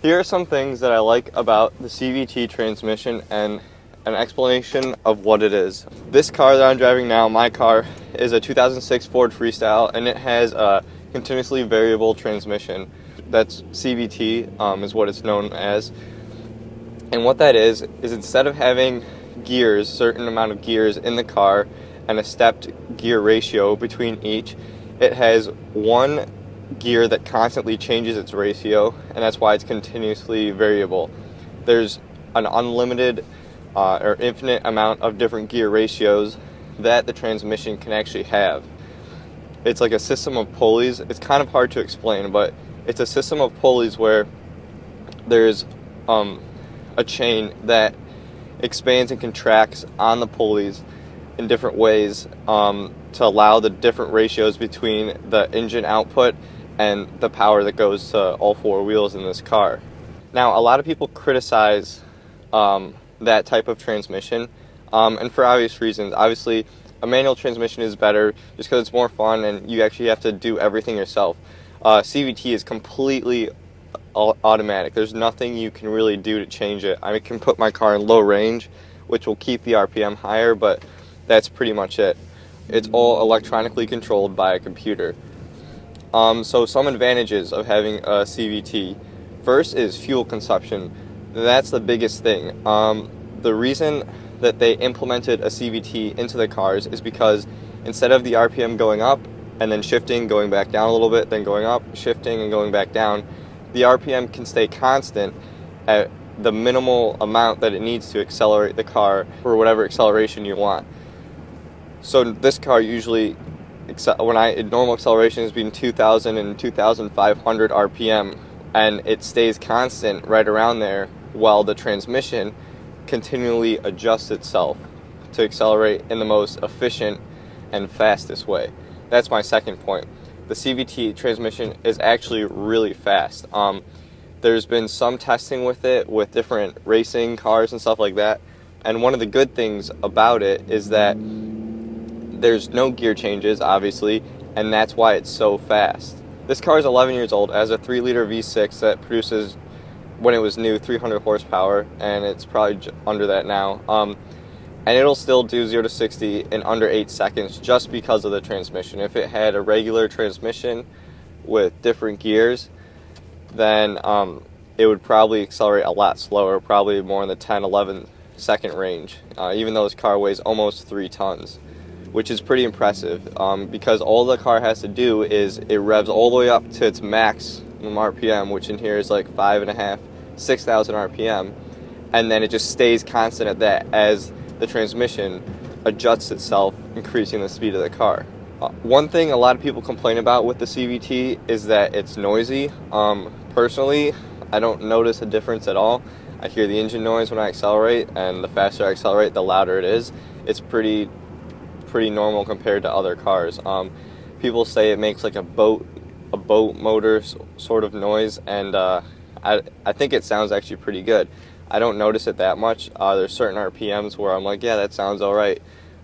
Here are some things that I like about the CVT transmission and an explanation of what it is. This car that I'm driving now, my car, is a 2006 Ford Freestyle, and it has a continuously variable transmission. That's CVT, is what it's known as. And what that is instead of having gears, certain amount of gears in the car, and a stepped gear ratio between each, it has one gear that constantly changes its ratio, and that's why it's continuously variable. There's an unlimited or infinite amount of different gear ratios that the transmission can actually have. It's like a system of pulleys. It's kind of hard to explain, but it's a system of pulleys where there's a chain that expands and contracts on the pulleys in different ways to allow the different ratios between the engine output and the power that goes to all four wheels in this car. Now, a lot of people criticize that type of transmission, and for obvious reasons. Obviously, a manual transmission is better just because it's more fun and you actually have to do everything yourself. CVT is completely automatic. There's nothing you can really do to change it. I can put my car in low range, which will keep the RPM higher, but that's pretty much it. It's all electronically controlled by a computer. So some advantages of having a CVT. First is fuel consumption. That's the biggest thing. The reason that they implemented a CVT into the cars is because instead of the RPM going up and then shifting, going back down a little bit, then going up, shifting, and going back down, the RPM can stay constant at the minimal amount that it needs to accelerate the car for whatever acceleration you want. So this car usually, normal acceleration is between 2,000 and 2,500 RPM, and it stays constant right around there while the transmission continually adjusts itself to accelerate in the most efficient and fastest way. That's my second point. The CVT transmission is actually really fast. There's been some testing with it with different racing cars and stuff like that, and one of the good things about it is that there's no gear changes, obviously, and that's why it's so fast. This car is 11 years old, has a 3-liter V6 that produces, when it was new, 300 horsepower, and it's probably under that now. And it'll still do 0 to 60 in under 8 seconds just because of the transmission. If it had a regular transmission with different gears, then it would probably accelerate a lot slower, probably more in the 10-11 second range, even though this car weighs almost 3 tons, which is pretty impressive because all the car has to do is it revs all the way up to its maximum RPM, which in here is like 5,500, 6,000 RPM, and then it just stays constant at that as the transmission adjusts itself, increasing the speed of the car. One thing a lot of people complain about with the CVT is that it's noisy. Personally, I don't notice a difference at all. I hear the engine noise when I accelerate, and the faster I accelerate, the louder it is. It's pretty normal compared to other cars. People say it makes like a boat motor sort of noise, and I think it sounds actually pretty good. I don't notice it that much. There's certain RPMs where I'm like, yeah, that sounds all right.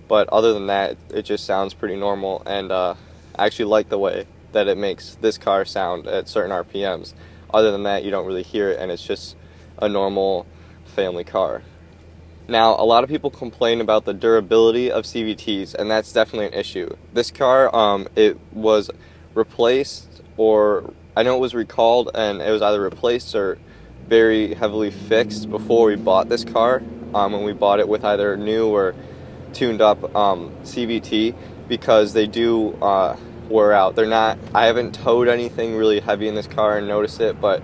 But other than that, it just sounds pretty normal, and I actually like the way that it makes this car sound at certain RPMs. Other than that, you don't really hear it, and it's just a normal family car. Now, a lot of people complain about the durability of CVTs, and that's definitely an issue. This car, it was replaced, or I know it was recalled, and it was either replaced or very heavily fixed before we bought this car, when we bought it with either new or tuned up CVT, because they do wear out. I haven't towed anything really heavy in this car and noticed it, but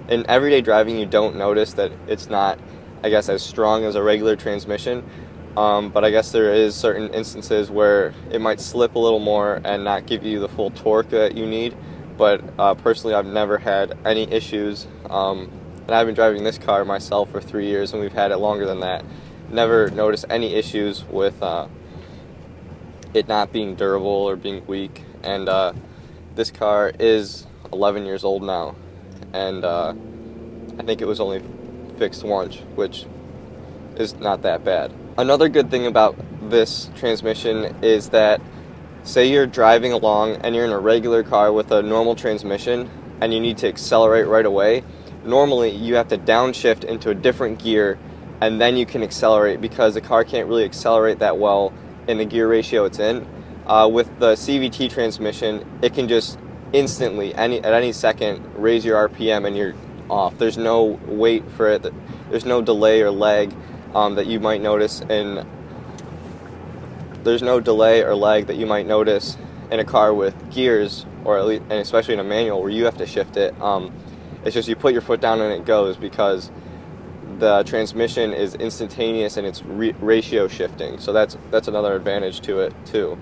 in everyday driving you don't notice that it's not, I guess, as strong as a regular transmission, but I guess there is certain instances where it might slip a little more and not give you the full torque that you need, but personally I've never had any issues. And I've been driving this car myself for 3 years, and we've had it longer than that. Never noticed any issues with it not being durable or being weak. And this car is 11 years old now, and I think it was only fixed once, which is not that bad. Another good thing about this transmission is that, say you're driving along and you're in a regular car with a normal transmission and you need to accelerate right away, normally you have to downshift into a different gear and then you can accelerate, because the car can't really accelerate that well in the gear ratio it's in. With the CVT transmission, it can just instantly, at any second, raise your RPM and you're off. There's no wait for it. There's no delay or lag that you might notice in. There's no delay or lag that you might notice in a car with gears, or at least, and especially in a manual where you have to shift it. It's just you put your foot down and it goes, because the transmission is instantaneous and it's ratio shifting. So that's another advantage to it too.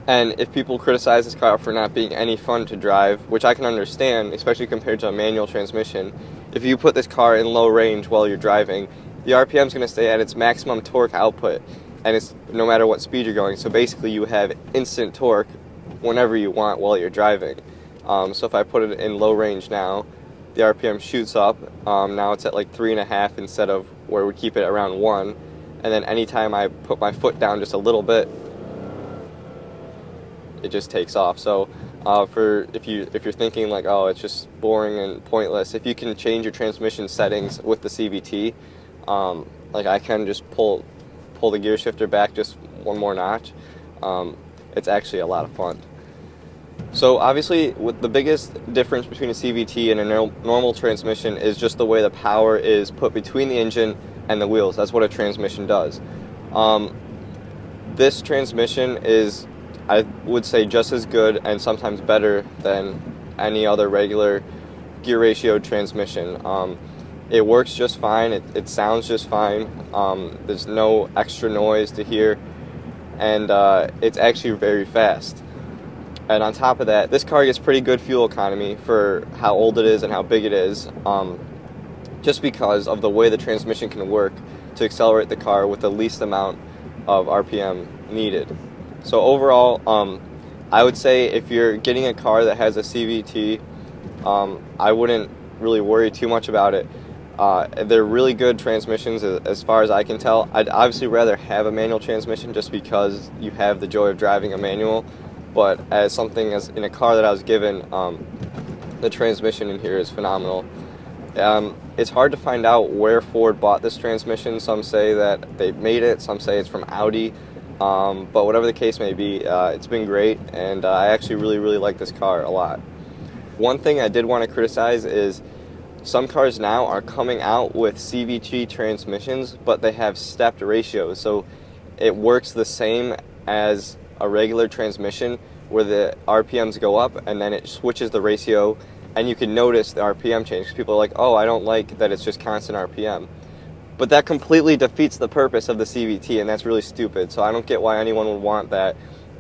And if people criticize this car for not being any fun to drive, which I can understand, especially compared to a manual transmission, if you put this car in low range while you're driving, the RPM is going to stay at its maximum torque output, and it's no matter what speed you're going. So basically you have instant torque whenever you want while you're driving. So if I put it in low range now, the RPM shoots up. Now it's at like 3.5 instead of where we keep it around 1. And then anytime I put my foot down just a little bit, it just takes off. So if you're thinking like, oh, it's just boring and pointless, if you can change your transmission settings with the CVT, like I can just pull the gear shifter back just one more notch, it's actually a lot of fun. So obviously, the biggest difference between a CVT and a normal transmission is just the way the power is put between the engine and the wheels. That's what a transmission does. This transmission is, I would say, just as good and sometimes better than any other regular gear ratio transmission. It works just fine. It sounds just fine. There's no extra noise to hear, and it's actually very fast. And on top of that, this car gets pretty good fuel economy for how old it is and how big it is, just because of the way the transmission can work to accelerate the car with the least amount of RPM needed. So overall, I would say if you're getting a car that has a CVT, I wouldn't really worry too much about it. They're really good transmissions as far as I can tell. I'd obviously rather have a manual transmission just because you have the joy of driving a manual. But as something as in a car that I was given, the transmission in here is phenomenal. It's hard to find out where Ford bought this transmission. Some say that they made it, some say it's from Audi. But whatever the case may be, it's been great, and I actually really like this car a lot. One thing I did want to criticize is some cars now are coming out with CVT transmissions, but they have stepped ratios. So it works the same as a regular transmission where the RPMs go up and then it switches the ratio, and you can notice the RPM change, because people are like, oh, I don't like that it's just constant RPM. But that completely defeats the purpose of the CVT, and that's really stupid. So I don't get why anyone would want that.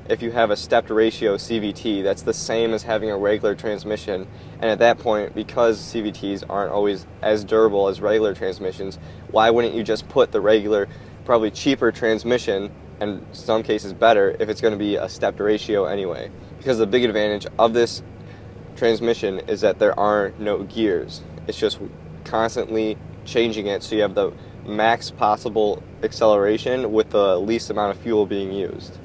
If you have a stepped ratio CVT, that's the same as having a regular transmission. And at that point, because CVTs aren't always as durable as regular transmissions, why wouldn't you just put the regular, probably cheaper transmission, and in some cases better, if it's going to be a stepped ratio anyway? Because the big advantage of this transmission is that there are no gears. It's just constantly changing it, so you have the max possible acceleration with the least amount of fuel being used.